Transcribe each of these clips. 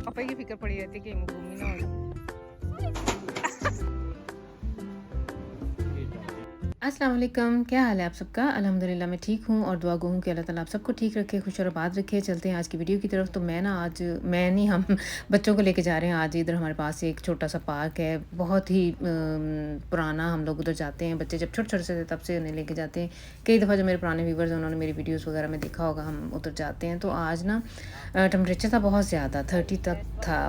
पापा की फिक्र पड़ी रहती है कि घूमी ना हो। अस्सलाम वालेकुम, क्या हाल है आप सबका। अल्हम्दुलिल्लाह मैं ठीक हूँ और दुआ गो हूँ कि अल्लाह ताला आप सबको ठीक रखे, खुश और आबाद रखे। चलते हैं आज की वीडियो की तरफ। तो मैं ना आज मैं नहीं हम बच्चों को लेके जा रहे हैं। आज इधर हमारे पास एक छोटा सा पार्क है, बहुत ही पुराना। हम लोग उधर जाते हैं, बच्चे जब छोटे छोटे से थे तब से उन्हें लेके जाते हैं। कई दफ़ा जो मेरे पुराने व्यूवर्स हैं उन्होंने मेरी वीडियोज़ वगैरह में देखा होगा, हम उधर जाते हैं। तो आज ना टेम्परेचर था बहुत ज़्यादा, 30 तक था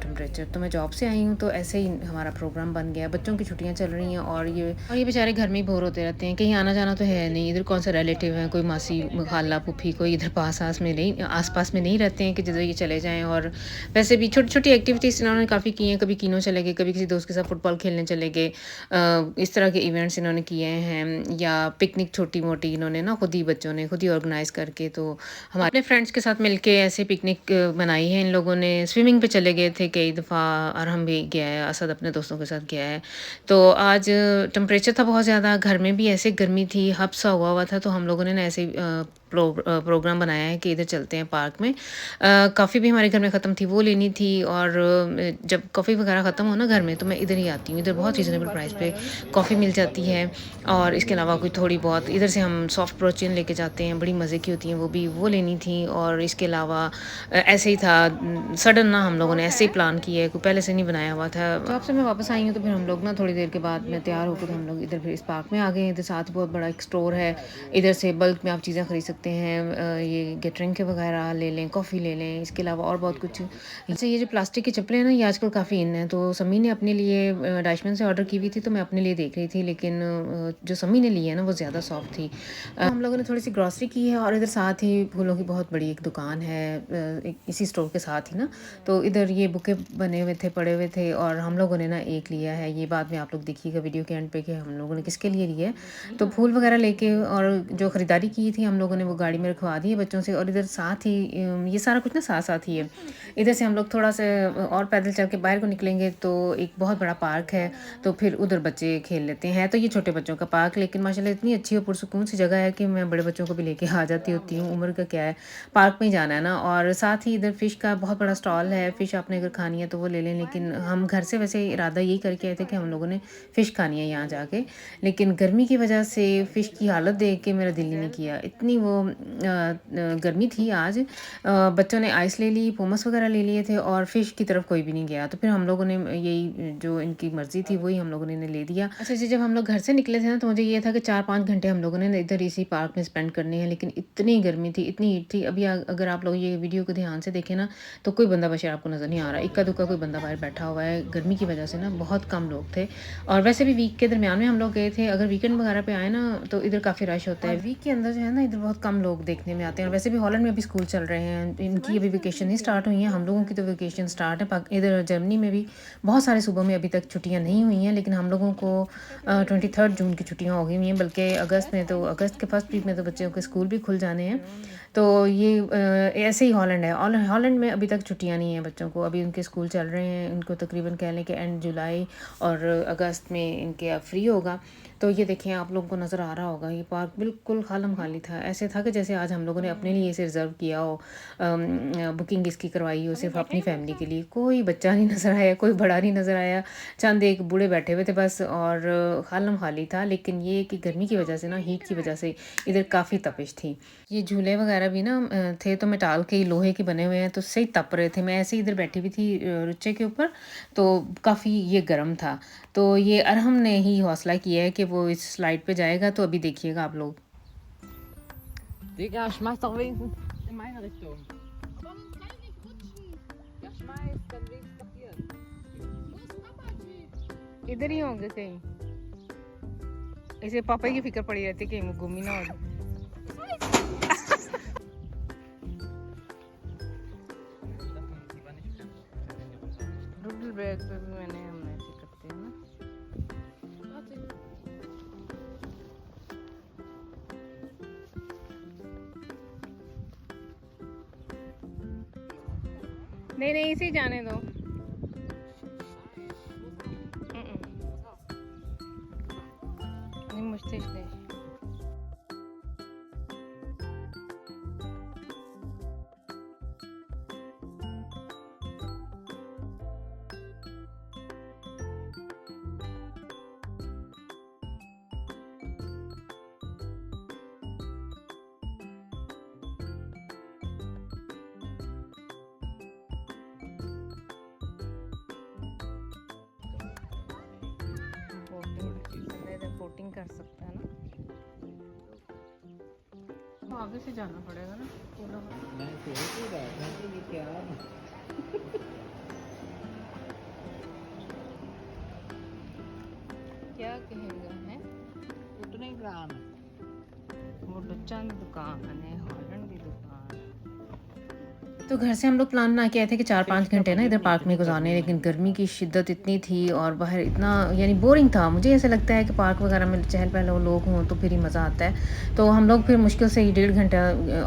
टेम्परेचर। तो मैं जॉब से आई हूँ तो ऐसे ही हमारा प्रोग्राम बन गया। बच्चों की छुट्टियाँ चल रही हैं और ये बेचारे घर में ही बोर होते रहते हैं, कहीं आना जाना तो है नहीं। इधर कौन सा रिलेटिव है, कोई मासी खाला फूफी कोई इधर आस पास में नहीं रहते हैं कि जिधर ये चले जाएं। और वैसे भी छोटी छोटी एक्टिविटीज़ इन्होंने काफ़ी की हैं। कभी किनो चले गए, कभी किसी दोस्त के साथ फुटबॉल खेलने चले गए। इस तरह के इवेंट्स इन्होंने किए हैं, या पिकनिक छोटी मोटी इन्होंने ना खुद ही बच्चों ने खुद ही ऑर्गेनाइज़ करके तो हमारे अपने फ्रेंड्स के साथ मिलके ऐसे पिकनिक बनाई है इन लोगों ने। स्विमिंग पे चले गए थे कई दफ़ा, अरहम भी गया है, असद अपने दोस्तों के साथ गया है। तो आज टेम्परेचर था बहुत ज़्यादा, घर में भी ऐसे गर्मी थी, हब्स हुआ था। तो हम लोगों ने ना ऐसे ही प्रोग्राम बनाया है कि इधर चलते हैं पार्क में। कॉफ़ी भी हमारे घर में ख़त्म थी, वो लेनी थी। और जब कॉफ़ी वगैरह ख़त्म हो ना घर में तो मैं इधर ही आती हूँ। इधर बहुत रीज़नेबल प्राइस पे कॉफ़ी मिल जाती है। और इसके अलावा कोई थोड़ी बहुत इधर से हम सॉफ्ट प्रोचीन लेके जाते हैं, बड़ी मज़े की होती हैं वो लेनी थी। और इसके अलावा ऐसे ही था, सडन ना हम लोगों ने ऐसे ही प्लान किया है, कोई पहले से नहीं बनाया हुआ था। जॉब से मैं वापस आई हूँ तो फिर हम लोग ना थोड़ी देर के बाद मैं तैयार होकर हम लोग इधर फिर इस पार्क में आ गए। इधर साथ बहुत बड़ा एक स्टोर है, इधर से बल्क में आप चीज़ें खरीद सकते हैं। ये गेटरिंग के वगैरह ले लें, कॉफ़ी ले लें, इसके अलावा और बहुत कुछ। अच्छा, ये जो प्लास्टिक की चप्पलें हैं ना, ये आजकल काफ़ी इन है। तो समी ने अपने लिए डैशमैन से ऑर्डर की हुई थी, तो मैं अपने लिए देख रही थी। लेकिन जो समी ने ली है ना वो ज़्यादा सॉफ्ट थी। हम लोगों ने थोड़ी सी ग्रॉसरी की है और इधर साथ ही फूलों की बहुत बड़ी एक दुकान है, इसी स्टोर के साथ ही ना। तो इधर ये बुके बने हुए थे, पड़े हुए थे, और हम लोगों ने ना एक लिया है। ये बाद में आप लोग देखिएगा वीडियो के एंड पे कि हम लोगों ने किसके लिए लिया है। तो फूल वगैरह लेके और जो ख़रीदारी की थी हम लोगों ने वो गाड़ी में रखवा दी है बच्चों से। और इधर साथ ही ये सारा कुछ ना साथ साथ ही है। इधर से हम लोग थोड़ा सा और पैदल चल के बाहर को निकलेंगे तो एक बहुत बड़ा पार्क है, तो फिर उधर बच्चे खेल लेते हैं। तो ये छोटे बच्चों का पार्क, लेकिन माशाल्लाह इतनी अच्छी और पुरसुकून सी जगह है कि मैं बड़े बच्चों को भी लेके आ जाती होती हूँ। उम्र का क्या है, पार्क में ही जाना है ना। और साथ ही इधर फ़िश का बहुत बड़ा स्टॉल है, फ़िश आपने अगर खानी है तो वो ले लें। लेकिन हम घर से वैसे इरादा यही करके आए थे कि हम लोगों ने फ़िश खानी है यहाँ जाके, लेकिन गर्मी की वजह से फ़िश की हालत देख के मेरा दिल ही नहीं किया। इतनी वो गर्मी थी आज। बच्चों ने आइस ले ली, पोमस वगैरह ले लिए थे, और फ़िश की तरफ कोई भी नहीं गया। तो फिर हम लोगों ने यही जो इनकी मर्ज़ी थी वही हम लोगों ने ले लिया। अच्छा जी, जब हम लोग घर से निकले थे ना तो मुझे ये था कि 4-5 घंटे हम लोगों ने इधर इसी पार्क में स्पेंड करने हैं, लेकिन इतनी गर्मी थी, इतनी हीट थी। अभी अगर आप लोग ये वीडियो को ध्यान से देखें ना तो कोई बंदा बशर आपको नज़र नहीं आ रहा। इक्का दुक्का कोई बंदा बाहर बैठा हुआ है। गर्मी की वजह से ना बहुत कम लोग थे। और वैसे भी वीक के दरमियान में हम लोग गए थे। अगर वीकेंड वगैरह पे आए ना तो इधर काफ़ी रश होता है। वीक के अंदर जो है ना इधर बहुत कम लोग देखने में आते हैं। और वैसे भी हॉलैंड में अभी स्कूल चल रहे हैं, इनकी अभी वेकेशन नहीं स्टार्ट हुई हैं। हम लोगों की तो वेकेशन स्टार्ट है। इधर जर्मनी में भी बहुत सारे सूबों में अभी तक छुट्टियां नहीं हुई हैं, लेकिन हम लोगों को 23 जून की छुट्टियां हो गई हुई हैं। बल्कि अगस्त के फर्स्ट वीक में तो बच्चों के स्कूल भी खुल जाने हैं। तो ये ऐसे ही हॉलैंड है, और हॉलैंड में अभी तक छुट्टियां नहीं हैं बच्चों को। अभी उनके स्कूल चल रहे हैं, उनको तकरीबन कह लें कि एंड जुलाई और अगस्त में इनके अब फ्री होगा। तो ये देखें, आप लोगों को नज़र आ रहा होगा ये पार्क बिल्कुल खालम खाली था। ऐसे था कि जैसे आज हम लोगों ने अपने लिए इसे रिज़र्व किया हो, बुकिंग इसकी करवाई हो सिर्फ अपनी फैमिली के लिए। कोई बच्चा नहीं नज़र आया, कोई बड़ा नहीं नज़र आया, चंद एक बूढ़े बैठे हुए थे बस, और खालम खाली था। लेकिन ये कि गर्मी की वजह से ना, हीट की वजह से इधर काफ़ी तपिश थी। ये झूले वगैरह भी ना थे तो मेटाल के लोहे के बने हुए हैं, तो सही तप रहे थे। मैं ऐसे ही इधर बैठी हुई थी रुच्चे के ऊपर, तो काफ़ी ये गर्म था। तो ये अरहम ने ही हौसला किया है कि वो इस स्लाइड पे जाएगा। तो अभी देखिएगा आप लोग। Digga, schmeiß doch wenigstens in meine Richtung. Warum kann ich nicht rutschen? Ja, schmeiß dann wenigstens nach hier. Wo ist Papa जी? इधर ही होंगे कहीं, इसे पापा की फिक्र पड़ी रहती है कहीं वो गुम ही ना हो। डुडल बैग पे भी मैंने हम ऐसे करते हैं ना। नहीं नहीं, इसे ही जाने दो। नहीं, मुझसे इसलिए कर सकता है ना, तो आगे से जाना पड़ेगा ना पूरा। मैं सोच ही रहा था कि ये क्या क्या कहेगा है उतने ही ग्राम है। वो डच्चा की दुकान है, हॉलैंड की दुकान। तो घर से हम लोग प्लान बना के आए थे कि 4-5 घंटे ना इधर पार्क में गुजारने, लेकिन गर्मी की शिद्दत इतनी थी और बाहर इतना यानी बोरिंग था। मुझे ऐसा लगता है कि पार्क वगैरह में चहल पहल लोग हों तो फिर ही मज़ा आता है। तो हम लोग फिर मुश्किल से ही 1.5 घंटा,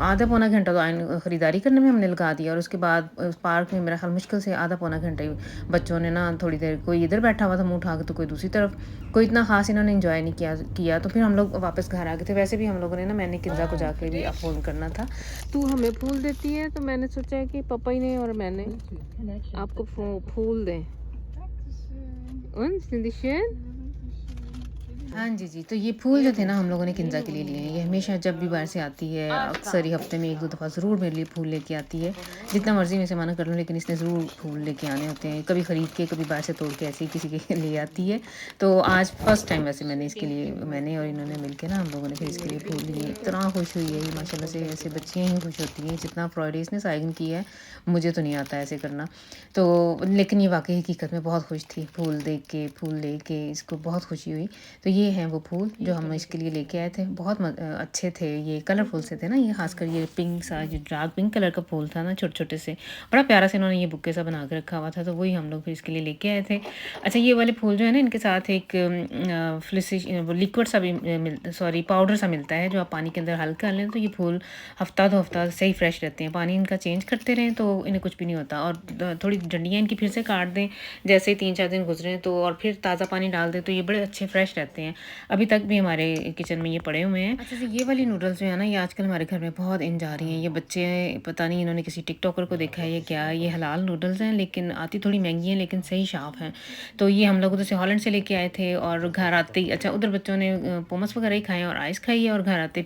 आधा पौना घंटा तो ख़रीदारी करने में हमने लगा दिया, और उसके बाद उस पार्क में मेरा ख्याल मुश्किल से आधा पौना घंटा ही बच्चों ने ना थोड़ी देर, कोई इधर बैठा हुआ था मुँह उठा के तो कोई दूसरी तरफ, कोई इतना ख़ास इन्होंने इन्जॉय नहीं किया। तो फिर हम लोग वापस घर आ गए थे। वैसे भी हम लोगों ने ना, मैंने किंजा को जाके भी फ़ोन करना था। तू हमें फूल देती है तो मैंने सोचा कि पापा ही ने और मैंने आपको फूल दें। हाँ जी जी, तो ये फूल जो थे ना हम लोगों ने किंजा के लिए लिए हैं। ये हमेशा जब भी बाहर से आती है, अक्सर ही हफ्ते में 1-2 दफ़ा ज़रूर मेरे लिए फूल लेके आती है। जितना मर्ज़ी मैं से मना कर लूँ, लेकिन इसने ज़रूर फूल लेके आने होते हैं। कभी ख़रीद के, कभी बाहर से तोड़ के ऐसे ही किसी के लिए आती है। तो आज फ़र्स्ट टाइम वैसे मैंने इसके लिए, मैंने और इन्होंने मिलके ना, हम लोगों ने फिर इसके लिए फूल लिए। इतना खुश हुई है ये माशाल्लाह से, ऐसे बच्चियाँ ही खुश होती हैं। जितना फ्रॉइडे इसने साइगन की है, मुझे तो नहीं आता ऐसे करना। तो लेकिन ये वाक़ई हकीकत में बहुत खुश थी, फूल देख के, फूल लेके इसको बहुत खुशी हुई। तो ये हैं वो फूल जो हम इसके लिए लेके आए थे। बहुत अच्छे थे, ये कलरफुल से थे ना, ये खासकर ये पिंक सा, जो डार्क पिंक कलर का फूल था ना, छोटे छोटे से, बड़ा प्यारा से इन्होंने ये बुक्के सा बना के रखा हुआ था। तो वही हम लोग फिर इसके लिए लेके आए थे। अच्छा, ये वाले फूल जो है ना, इनके साथ एक लिक्विड सा भी सॉरी पाउडर सा मिलता है, जो आप पानी के अंदर हल्का कर लें तो ये फूल हफ्ता 2 हफ्ता सही फ्रेश रहते हैं। पानी इनका चेंज करते रहें तो इन्हें कुछ भी नहीं होता। और थोड़ी डंडियाँ इनकी फिर से काट दें, जैसे ही 3-4 दिन गुजरे तो, और फिर ताज़ा पानी डाल दें तो ये बड़े अच्छे फ्रेश रहते हैं। अभी तक भी हमारे किचन में ये पड़े हुए हैं। अच्छा जी, ये वाली नूडल्स जो है ना, ये आजकल हमारे घर में बहुत इन जा रही हैं। ये बच्चे, पता नहीं इन्होंने किसी टिकटॉकर को देखा है ये क्या, ये हलाल नूडल्स हैं, लेकिन आती थोड़ी महंगी हैं, लेकिन सही शाप हैं। तो ये हम लोग उधर से हॉलैंड से लेके आए थे, और घर आते ही, अच्छा उधर बच्चों ने पोमस वगैरह ही खाए और आइस खाई है, और घर आते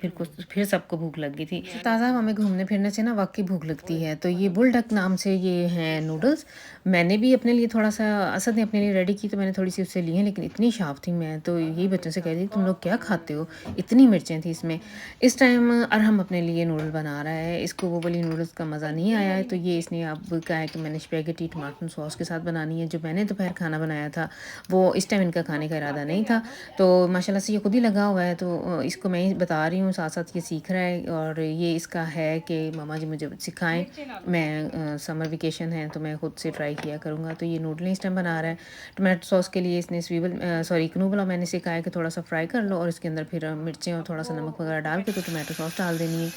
फिर सबको भूख लग गई थी। ताज़ा हवा में घूमने फिरने से ना वाकई भूख लगती है। तो ये बुलडक नाम से ये हैं नूडल्स। मैंने भी अपने लिए थोड़ा सा, असद ने अपने लिए रेडी की तो मैंने थोड़ी सी उससे ली है, लेकिन इतनी शार्प थी, मैं तो यही बच्चों से कह रही थी तुम लोग क्या खाते हो, इतनी मिर्चें थी इसमें। इस टाइम अरहम अपने लिए नूडल बना रहा है, इसको वो वाली नूडल्स का मज़ा नहीं आया है, तो ये इसने अब कहा है कि मैंने स्पैगेटी टमाटर सॉस के साथ बनानी है। जो मैंने दोपहर खाना बनाया था वो इस टाइम इनका खाने का इरादा नहीं था, तो माशाल्लाह से ये खुद ही लगा हुआ है। तो इसको मैं ही बता रही हूँ, साथ साथ ये सीख रहा है। और ये इसका है कि मामा जी मुझे सिखाएं, मैं समर वेकेशन है तो मैं खुद से ट्राई किया करूँगा। तो ये नूडलें इस टाइम बना रहा है। टमाटो सॉस के लिए इसने कनूबला मैंने सिखाया कि थोड़ा सा फ्राई कर लो, और इसके अंदर फिर मिर्चें और थोड़ा सा नमक वगैरह डाल के तो टमाटो सॉस डाल देनी है।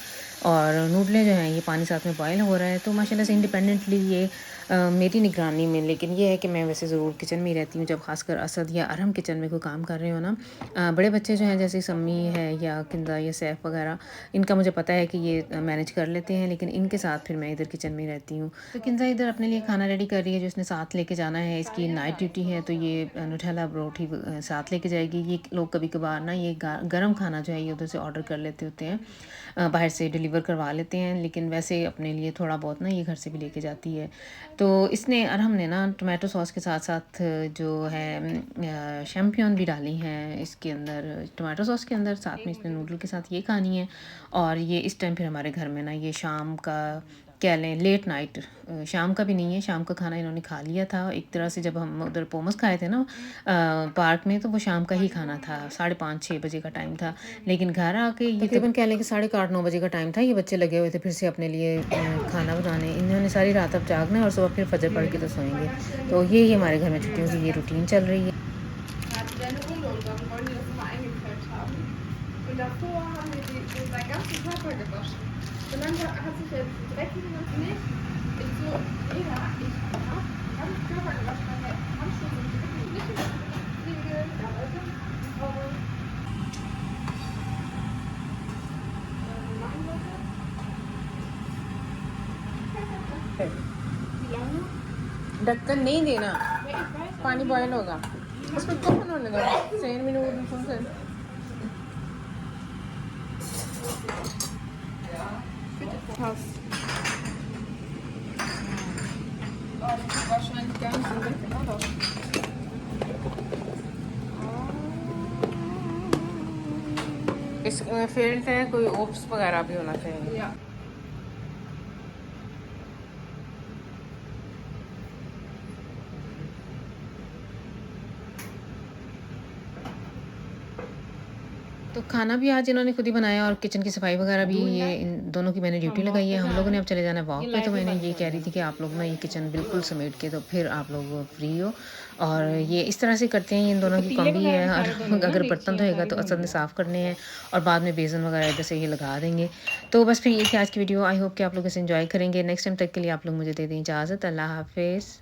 और नूडलें जो हैं ये पानी साथ में बॉयल हो रहा है। तो माशाल्लाह से इंडिपेंडेंटली ये मेरी निगरानी में, लेकिन ये है कि मैं वैसे ज़रूर किचन में ही रहती हूँ जब खासकर असद या अरहम किचन में कोई काम कर रहे हो ना। बड़े बच्चे जो हैं जैसे सम्मी है या किंदा या सैफ वगैरह, इनका मुझे पता है कि ये मैनेज कर लेते हैं, लेकिन इनके साथ फिर मैं इधर किचन में ही रहती हूँ। तो किंजा इधर अपने लिए खाना रेडी कर रही है जो इसने साथ लेके जाना है। इसकी नाइट ड्यूटी है तो ये नुटेला परोठी साथ लेके जाएगी। ये लोग कभी कभार ना ये गर्म खाना जो है ये उधर से ऑर्डर कर लेते होते हैं, बाहर से डिलीवर करवा लेते हैं, लेकिन वैसे अपने लिए थोड़ा बहुत ना ये घर से भी लेके जाती है। तो इसने अरहम ने ना टमाटो सॉस के साथ साथ जो है शैम्पियन भी डाली हैं इसके अंदर, टमाटो सॉस के अंदर, साथ में इसने नूडल के साथ ये खानी है। और ये इस टाइम फिर हमारे घर में ना ये शाम का कह लें लेट नाइट, शाम का भी नहीं है, शाम का खाना इन्होंने खा लिया था एक तरह से। जब हम उधर पोमस खाए थे ना पार्क में, तो वो शाम का ही खाना था, 5:30-6 बजे का टाइम था। लेकिन घर आके ये तकरीबन कह लें कि 8:30-9 बजे का टाइम था। ये बच्चे लगे हुए थे फिर से अपने लिए खाना बनाने। इन्होंने सारी रात अब जागना है और सुबह फिर फजर पढ़ के तो सोएंगे। तो यही हमारे घर में छुट्टियों की ये रूटीन चल रही है। Und dann hat sich der Dreck nicht ich so, mega, ich habe mich Körper gewaschen, meine Handschuhe sind wirklich nicht Fliege, ja, Leute, aber wie lange? ढक्कन नहीं देना, पानी बॉयल होगा उसमें कौन होने दो 10 minute 15 Pass. Oh, das ist wahrscheinlich gar nicht so weg, oder? इसमें फील्ड है, कोई ओप्स वगैरह भी होना चाहिए। Ja. तो खाना भी आज इन्होंने खुद ही बनाया और किचन की सफाई वगैरह भी ये इन दोनों की मैंने ड्यूटी लगाई है। हम लोगों ने अब चले जाना है वॉक पे, तो मैंने ये कह रही थी कि आप लोग ना ये किचन बिल्कुल समेट के तो फिर आप लोग फ्री हो। और ये इस तरह से करते हैं, इन दोनों की कॉम्बी है। और अगर बर्तन धोएगा तो असद ने साफ़ करने हैं और बाद में बेसन वगैरह इधर से ये लगा देंगे। तो बस फिर ये थी आज की वीडियो। आई होप कि आप लोग इसे एंजॉय करेंगे। नेक्स्ट टाइम तक के लिए आप लोग मुझे दे दें इजाज़त। अल्लाह हाफिज़।